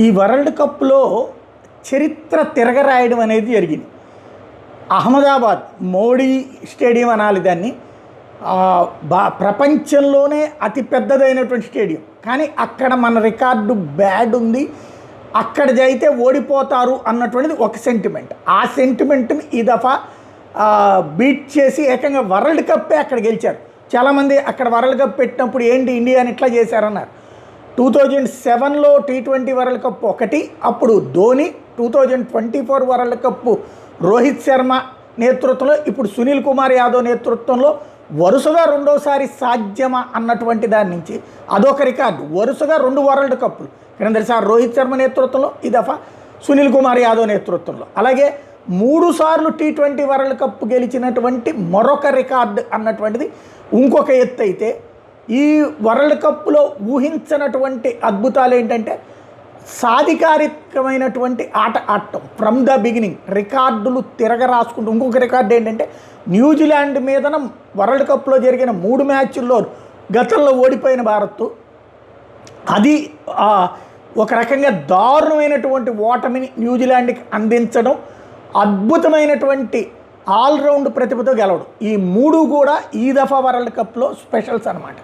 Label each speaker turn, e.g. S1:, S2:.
S1: ఈ వరల్డ్ కప్లో చరిత్ర తిరగరాయడం అనేది జరిగింది. అహ్మదాబాద్ మోడీ స్టేడియం అనాలి దాన్ని. ప్రపంచంలోనే అతి పెద్దదైనటువంటి స్టేడియం. కానీ అక్కడ మన రికార్డు బ్యాడ్ ఉంది, అక్కడ అయితే ఓడిపోతారు అన్నటువంటిది ఒక సెంటిమెంట్. ఆ సెంటిమెంట్ని ఈ దఫా బీట్ చేసి ఏకంగా వరల్డ్ కప్పే అక్కడ గెలిచారు. చాలామంది అక్కడ వరల్డ్ కప్ పెట్టినప్పుడు ఏంటి ఇండియాని ఇట్లా చేశారన్నారు. 2007లో T20 వరల్డ్ కప్ ఒకటి, అప్పుడు ధోని. 2024 వరల్డ్ కప్ రోహిత్ శర్మ నేతృత్వంలో, ఇప్పుడు సునీల్ కుమార్ యాదవ్ నేతృత్వంలో వరుసగా రెండోసారి సాధ్యమా అన్నటువంటి దాని నుంచి అదొక రికార్డు. వరుసగా 2 వరల్డ్ కప్పులు, క్రిందసారి రోహిత్ శర్మ నేతృత్వంలో, ఈ దఫా సునీల్ కుమార్ యాదవ్ నేతృత్వంలో. అలాగే 3 సార్లు T20 వరల్డ్ కప్ గెలిచినటువంటి మరొక రికార్డు అన్నటువంటిది ఇంకొక ఎత్తు. అయితే ఈ వరల్డ్ కప్లో ఊహించినటువంటి అద్భుతాలు ఏంటంటే సాధికారికమైనటువంటి ఆట ఆడటం ఫ్రమ్ ద బిగినింగ్, రికార్డులు తిరగరాసుకుంటూ. ఇంకొక రికార్డు ఏంటంటే న్యూజిలాండ్ మీదన వరల్డ్ కప్లో జరిగిన 3 మ్యాచ్ల్లో గతంలో ఓడిపోయిన భారత్ అది ఒక రకంగా దారుణమైనటువంటి ఓటమిని న్యూజిలాండ్కి అందించడం, అద్భుతమైనటువంటి ఆల్రౌండ్ ప్రతిభతో గెలవడం. ఈ 3 కూడా ఈ దఫా వరల్డ్ కప్లో స్పెషల్స్ అన్నమాట.